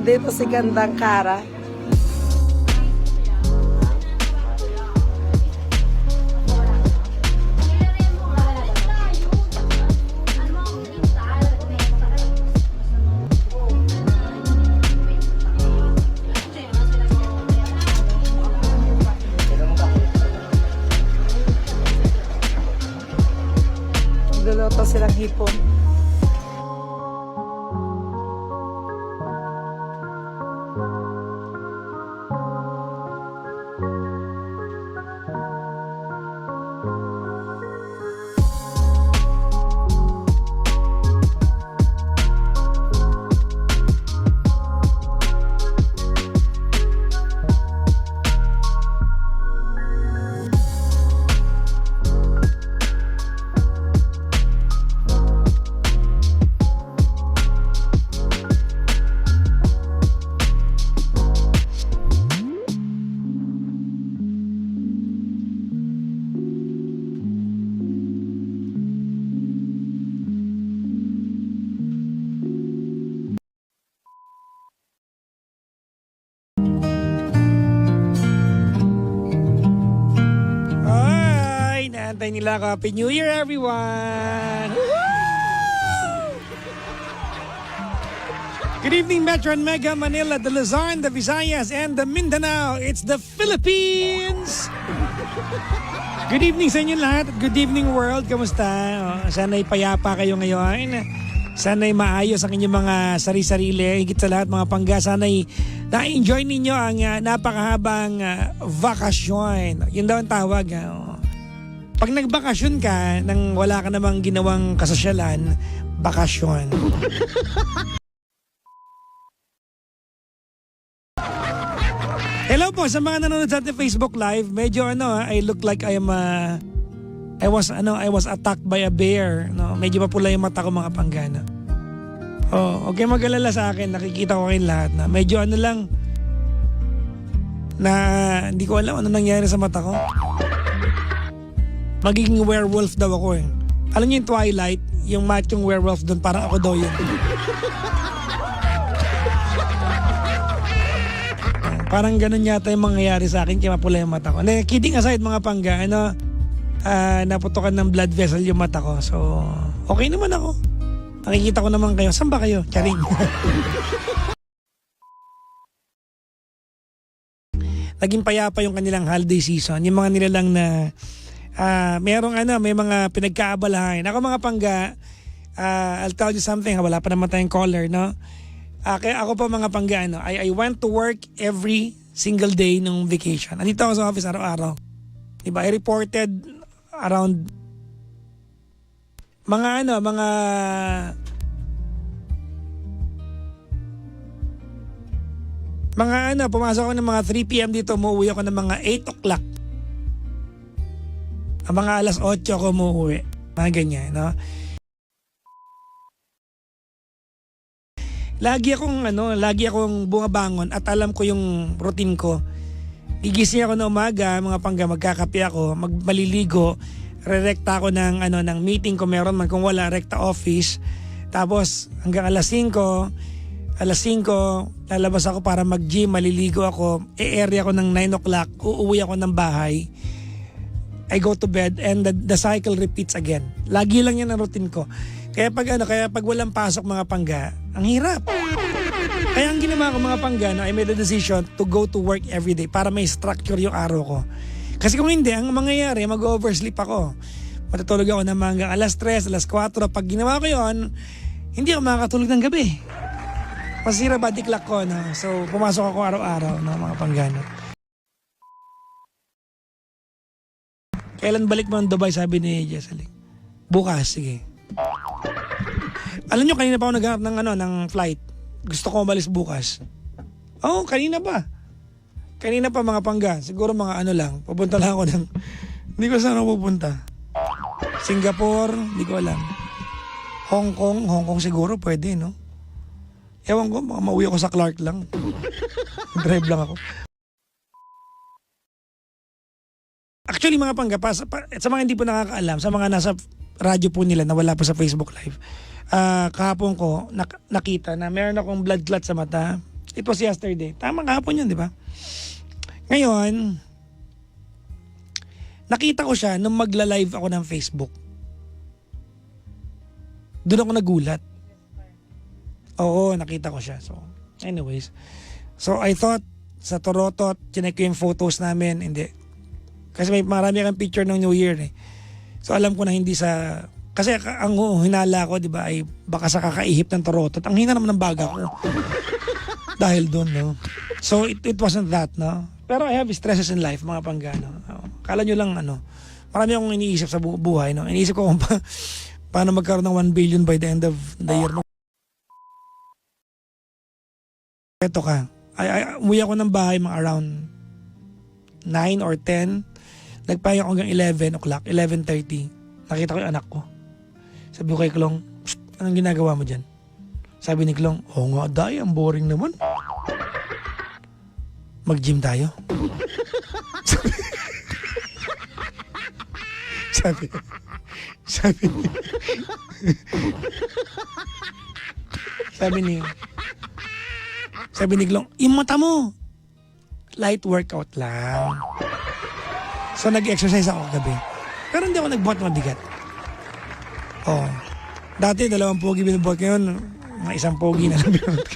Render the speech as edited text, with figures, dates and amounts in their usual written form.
Dito si Gandang Kara. Nagluluto silang hipon. Naantay nila ako. Happy New Year, everyone! Good evening, Metro and Mega Manila, the Luzon, the Visayas, and the Mindanao. It's the Philippines! Good evening sa inyo lahat at good evening world. Kamusta? Sana'y payapa kayo ngayon. Sana'y maayos ang inyong mga sari-sarili. Higit sa lahat mga pangga, sana'y na-enjoy ninyo ang napakahabang vakasyon. Yun daw ang tawag. Pag nagbakasyon ka nang wala ka namang ginawang kasosyalan, bakasyon. Hello po sa mga nanonood sa ating Facebook Live. Medyo I look like I was attacked by a bear. No? Medyo mapula yung mata ko mga panggana. Oh, okay mag-alala sa akin. Nakikita ko kayong lahat na medyo lang na hindi ko alam ano nangyari sa mata ko. Magiging werewolf daw ako eh. Alam niyo yung Twilight, yung machong werewolf doon, parang ako daw yun. Parang ganun yata yung mangyayari sa akin kaya mapula yung mata ko. Kidding aside mga pangga, naputokan ng blood vessel yung mata ko. So, okay naman ako. Nakikita ko naman kayo. Saan ba kayo? Charing. Naging payapa yung kanilang holiday season. Yung mga nilalang na may mga pinagkaabalahan. Ako mga pangga, I'll tell you something, wala pa naman tayong caller, no? Kaya ako pa mga pangga, I went to work every single day nung vacation. Andito ako sa office araw-araw. Diba? I reported around pumasok ako ng mga 3 p.m. dito, umuwi ako ng mga 8 o'clock. Ang mga alas 8 ako umuwi. Mga ganyan, no? Lagi akong bumabangon at alam ko yung routine ko. Gigising ako na umaga, mga pangga, magkakape ako, maliligo, rerekta ako ng meeting ko meron man, kung wala, rekta office. Tapos hanggang alas 5, lalabas ako para mag-gym, maliligo ako, e-area ako ng 9 o'clock, uuwi ako ng bahay. I go to bed and the cycle repeats again. Lagi lang yan ang routine ko. Kaya pag walang pasok mga pangga, ang hirap. Kaya ang ginawa ko mga pangga, I made a decision to go to work every day para may structure yung araw ko. Kasi kung hindi, ang mangyayari, mag-oversleep ako. Matutulog ako ng hanggang alas 3, alas 4. Pag ginawa ko yon, hindi ako makakatulog ng gabi. Masira body clock ko. No? So pumasok ako araw-araw, mga panggana. Kailan balik mo ng Dubai, sabi ni Jesseline? Bukas, sige. Alam nyo, kanina pa ako naghanap ng flight. Gusto ko umalis bukas. Oo, kanina pa. Kanina pa mga pangga. Siguro mga lang. Pupunta lang ako ng... Hindi ko saan ako pupunta. Singapore, hindi ko alam. Hong Kong siguro pwede, no? Ewan ko, mauwi ako sa Clark lang. Drive lang ako. Actually mga pangga, sa mga hindi po nakakaalam, sa mga nasa radyo po nila na wala po sa Facebook Live, kahapon ko nakita na meron akong blood clot sa mata. It was yesterday. Tama, kahapon yun, di ba? Ngayon, nakita ko siya nung magla-live ako ng Facebook. Doon ako nagulat. Oo, nakita ko siya. So, anyways. So, I thought, sa Toronto, chinek ko yung photos namin. Hindi. Kasi may marami kang picture ng New Year eh. So, alam ko na hindi sa... Kasi ang hinala ko, di ba, ay baka sa kakaihip ng Toronto. Ang hina naman ng baga ko. Dahil doon, no? So, it wasn't that, no? Pero I have stresses in life, mga panggano. Kala nyo lang, marami akong iniisip sa buhay, no? Iniisip ko kung paano magkaroon ng 1 billion by the end of the year. Ito ka. Umuwi ako ng bahay mga around 9 or 10. Nagpahinga ako hanggang 11 o'clock, 11:30. Nakita ko yung anak ko. Sabi ko kay Klong, anong ginagawa mo dyan? Sabi ni Klong, oo nga, day, ang boring naman. Mag-gym tayo. Sabi ni Klong, yung mata mo, light workout lang. So nag-exercise ako kagabi. Pero hindi ako nagbuhat ng mabigat. Dati 2 pogi binubuhat, ngayon mga 1 pogi na lang binubuhat.